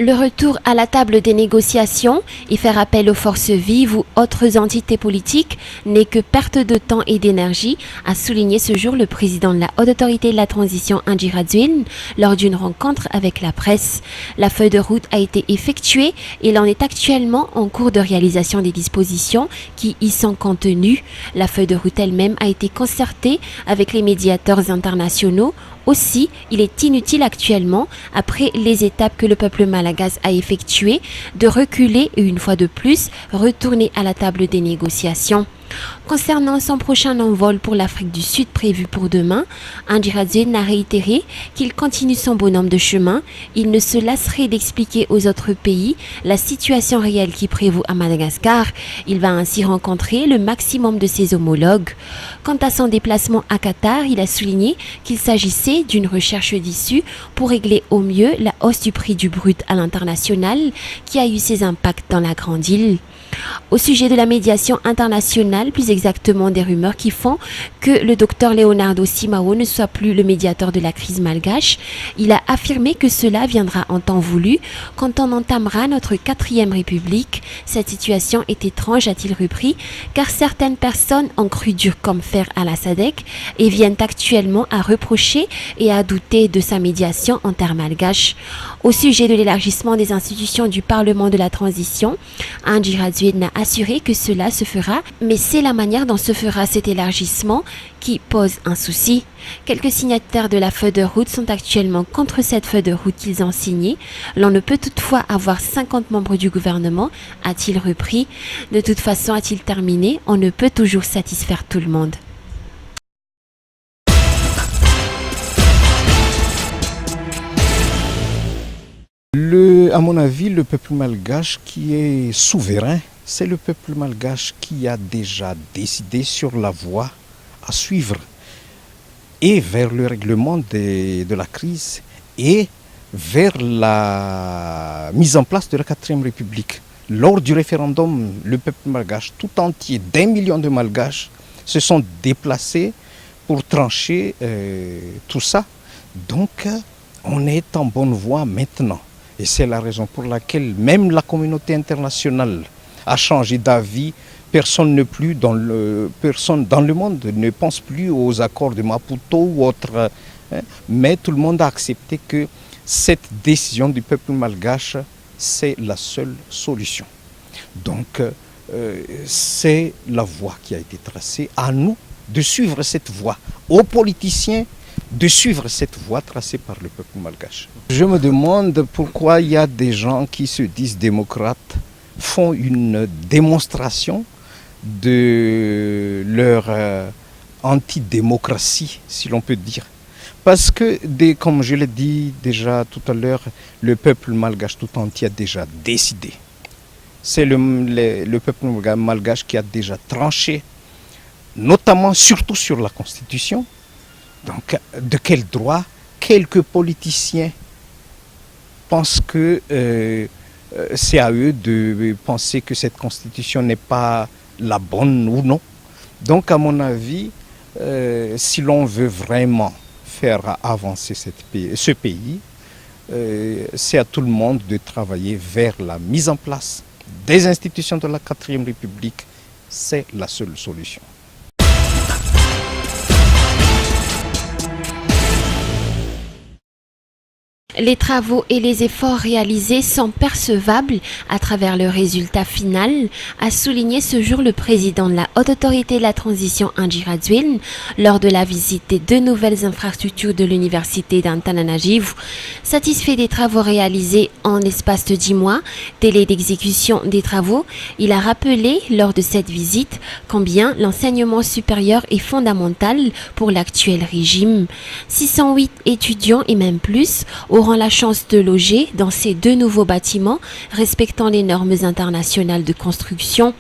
Le retour à la table des négociations et faire appel aux forces vives ou autres entités politiques n'est que perte de temps et d'énergie, a souligné ce jour le président de la Haute Autorité de la Transition Andry Rajoelina lors d'une rencontre avec la presse. La feuille de route a été effectuée et l'on est actuellement en cours de réalisation des dispositions qui y sont contenues. La feuille de route elle-même a été concertée avec les médiateurs internationaux. Aussi, il est inutile actuellement, après les étapes que le peuple malagasy a effectuées, de reculer et une fois de plus, retourner à la table des négociations. Concernant son prochain envol pour l'Afrique du Sud prévu pour demain, Andry Rajoelina a réitéré qu'il continue son bonhomme de chemin. Il ne se lasserait d'expliquer aux autres pays la situation réelle qui prévaut à Madagascar. Il va ainsi rencontrer le maximum de ses homologues. Quant à son déplacement à Qatar, il a souligné qu'il s'agissait d'une recherche d'issue pour régler au mieux la hausse du prix du brut à l'international qui a eu ses impacts dans la grande île. Au sujet de la médiation internationale, plus exactement des rumeurs qui font que le docteur Leonardo Simão ne soit plus le médiateur de la crise malgache, il a affirmé que cela viendra en temps voulu quand on entamera notre 4e République. Cette situation est étrange, a-t-il repris, car certaines personnes ont cru dur comme fer à la SADC et viennent actuellement à reprocher et à douter de sa médiation en terres malgaches. Au sujet de l'élargissement des institutions du Parlement de la transition, Andry Rajoelina a assuré que cela se fera, mais c'est la manière dont se fera cet élargissement qui pose un souci. Quelques signataires de la feuille de route sont actuellement contre cette feuille de route qu'ils ont signée. L'on ne peut toutefois avoir 50 membres du gouvernement, a-t-il repris. De toute façon, a-t-il terminé, on ne peut toujours satisfaire tout le monde. À mon avis, le peuple malgache qui est souverain, c'est le peuple malgache qui a déjà décidé sur la voie à suivre et vers le règlement de la crise et vers la mise en place de la 4e République. Lors du référendum, le peuple malgache tout entier, d'1 million de malgaches, se sont déplacés pour trancher tout ça. Donc, on est en bonne voie maintenant. Et c'est la raison pour laquelle même la communauté internationale a changé d'avis. Personne dans le monde ne pense plus aux accords de Maputo ou autres. Mais tout le monde a accepté que cette décision du peuple malgache, c'est la seule solution. Donc, c'est la voie qui a été tracée. À nous de suivre cette voie. Aux politiciens, de suivre cette voie tracée par le peuple malgache. Je me demande pourquoi il y a des gens qui se disent démocrates, font une démonstration de leur antidémocratie, si l'on peut dire. Parce que, comme je l'ai dit déjà tout à l'heure, le peuple malgache tout entier a déjà décidé. C'est le peuple malgache qui a déjà tranché, notamment, surtout sur la Constitution. Donc, de quel droit quelques politiciens pensent que c'est à eux de penser que cette constitution n'est pas la bonne ou non. Donc, à mon avis, si l'on veut vraiment faire avancer ce pays, c'est à tout le monde de travailler vers la mise en place des institutions de la 4e République. C'est la seule solution. Les travaux et les efforts réalisés sont percevables à travers le résultat final, a souligné ce jour le président de la Haute Autorité de la Transition Andry Rajoelina lors de la visite des 2 nouvelles infrastructures de l'université d'Antananarivo. Satisfait des travaux réalisés en l'espace de 10 mois, délai d'exécution des travaux, il a rappelé lors de cette visite combien l'enseignement supérieur est fondamental pour l'actuel régime. 608 étudiants et même plus auront la chance de loger dans ces 2 nouveaux bâtiments respectant les normes internationales de construction.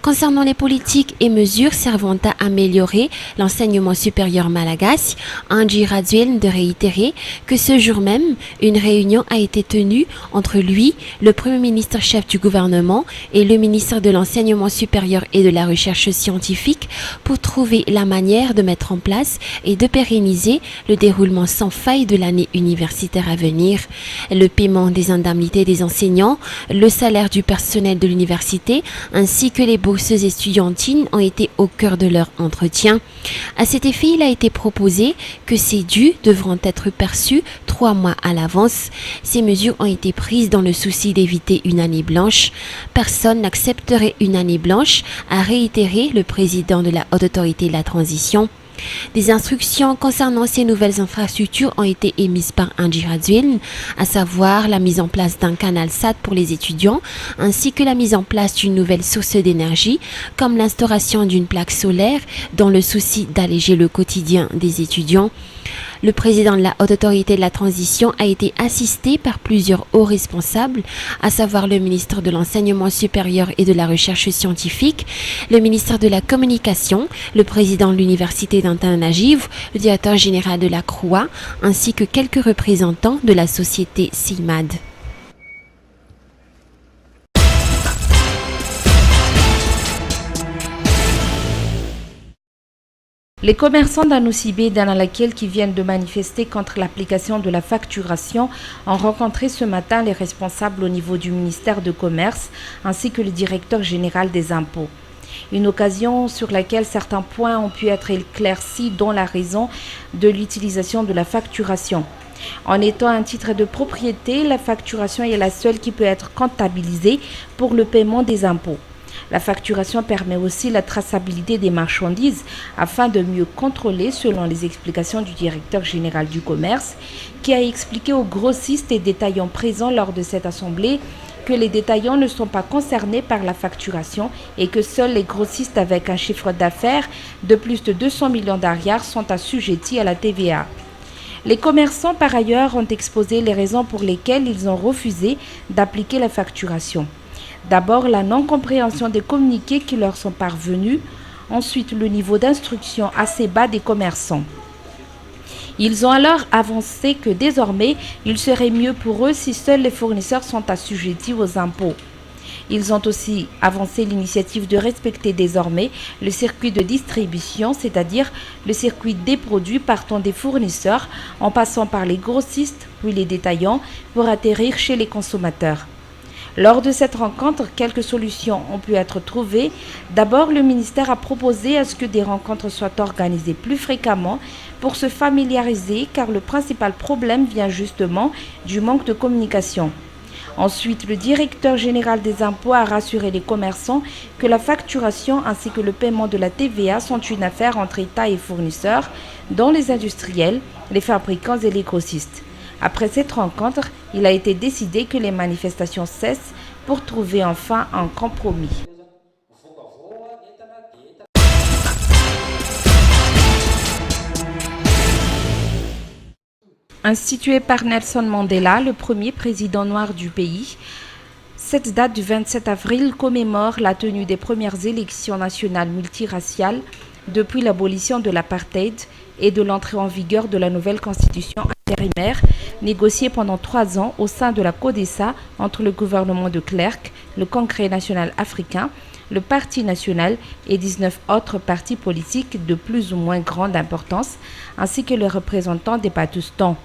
Concernant les politiques et mesures servant à améliorer l'enseignement supérieur malagasy, Andry Rajoelina de réitérer que ce jour même, une réunion a été tenue entre lui, le Premier ministre chef du gouvernement, et le ministre de l'Enseignement supérieur et de la Recherche scientifique pour trouver la manière de mettre en place et de pérenniser le déroulement sans faille de l'année universitaire à venir. Le paiement des indemnités des enseignants, le salaire du personnel de l'université, ainsi que les bourses étudiantines ont été au cœur de leur entretien. À cet effet, il a été proposé que ces dus devront être perçus 3 mois à l'avance. Ces mesures ont été prises dans le souci d'éviter une année blanche. Personne n'accepterait une année blanche, a réitéré le président de la Haute Autorité de la Transition. Des instructions concernant ces nouvelles infrastructures ont été émises par Andry Rajoelina, à savoir la mise en place d'un canal SAT pour les étudiants, ainsi que la mise en place d'une nouvelle source d'énergie, comme l'instauration d'une plaque solaire, dans le souci d'alléger le quotidien des étudiants. Le président de la Haute Autorité de la Transition a été assisté par plusieurs hauts responsables, à savoir le ministre de l'Enseignement supérieur et de la Recherche scientifique, le ministre de la Communication, le président de l'Université d'Antananarivo, le directeur général de la CROA, ainsi que quelques représentants de la société CIMAD. Les commerçants d'Anousibé et d'Analakel qui viennent de manifester contre l'application de la facturation ont rencontré ce matin les responsables au niveau du ministère de Commerce ainsi que le directeur général des impôts. Une occasion sur laquelle certains points ont pu être éclaircis, dont la raison de l'utilisation de la facturation. En étant un titre de propriété, la facturation est la seule qui peut être comptabilisée pour le paiement des impôts. La facturation permet aussi la traçabilité des marchandises afin de mieux contrôler, selon les explications du directeur général du commerce, qui a expliqué aux grossistes et détaillants présents lors de cette assemblée que les détaillants ne sont pas concernés par la facturation et que seuls les grossistes avec un chiffre d'affaires de plus de 200 millions d'ariars sont assujettis à la TVA. Les commerçants, par ailleurs, ont exposé les raisons pour lesquelles ils ont refusé d'appliquer la facturation. D'abord, la non-compréhension des communiqués qui leur sont parvenus. Ensuite, le niveau d'instruction assez bas des commerçants. Ils ont alors avancé que désormais, il serait mieux pour eux si seuls les fournisseurs sont assujettis aux impôts. Ils ont aussi avancé l'initiative de respecter désormais le circuit de distribution, c'est-à-dire le circuit des produits partant des fournisseurs en passant par les grossistes puis les détaillants pour atterrir chez les consommateurs. Lors de cette rencontre, quelques solutions ont pu être trouvées. D'abord, le ministère a proposé à ce que des rencontres soient organisées plus fréquemment pour se familiariser, car le principal problème vient justement du manque de communication. Ensuite, le directeur général des impôts a rassuré les commerçants que la facturation ainsi que le paiement de la TVA sont une affaire entre État et fournisseurs, dont les industriels, les fabricants et les grossistes. Après cette rencontre, il a été décidé que les manifestations cessent pour trouver enfin un compromis. Institué par Nelson Mandela, le premier président noir du pays, cette date du 27 avril commémore la tenue des premières élections nationales multiraciales depuis l'abolition de l'apartheid et de l'entrée en vigueur de la nouvelle constitution intérimaire négociée pendant 3 ans au sein de la CODESA entre le gouvernement de Klerk, le Congrès national africain, le Parti national et 19 autres partis politiques de plus ou moins grande importance, ainsi que les représentants des Batoustans.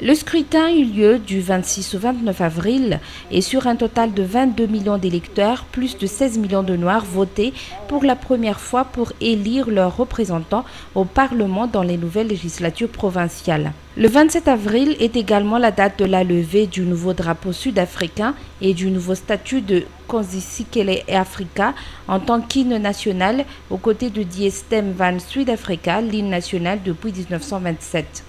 Le scrutin eut lieu du 26 au 29 avril et sur un total de 22 millions d'électeurs, plus de 16 millions de Noirs votaient pour la première fois pour élire leurs représentants au Parlement dans les nouvelles législatures provinciales. Le 27 avril est également la date de la levée du nouveau drapeau sud-africain et du nouveau statut de Konzisekelo Afrika en tant qu'hymne national aux côtés de Die Stem van Suid-Afrika, l'hymne national depuis 1927.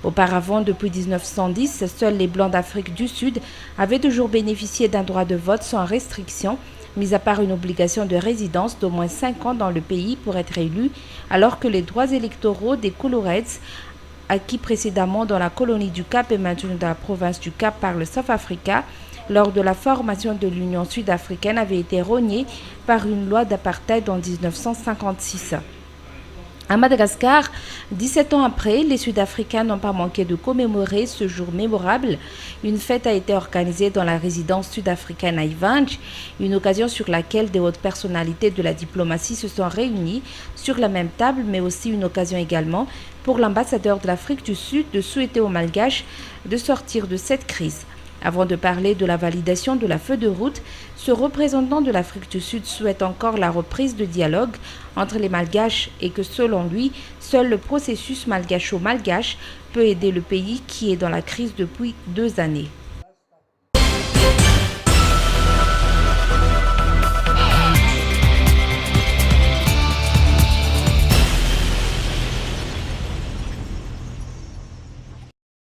Auparavant, depuis 1910, seuls les Blancs d'Afrique du Sud avaient toujours bénéficié d'un droit de vote sans restriction, mis à part une obligation de résidence d'au moins 5 ans dans le pays pour être élu, alors que les droits électoraux des Coloureds, acquis précédemment dans la colonie du Cap et maintenus dans la province du Cap par le South Africa, lors de la formation de l'Union sud-africaine avait été rogné par une loi d'apartheid en 1956. À Madagascar, 17 ans après, les Sud-Africains n'ont pas manqué de commémorer ce jour mémorable. Une fête a été organisée dans la résidence sud-africaine à Ivange, une occasion sur laquelle des hautes personnalités de la diplomatie se sont réunies sur la même table, mais aussi une occasion également pour l'ambassadeur de l'Afrique du Sud de souhaiter aux Malgaches de sortir de cette crise. Avant de parler de la validation de la feuille de route, ce représentant de l'Afrique du Sud souhaite encore la reprise de dialogue entre les Malgaches et que selon lui, seul le processus malgacho-malgache peut aider le pays qui est dans la crise depuis 2 années.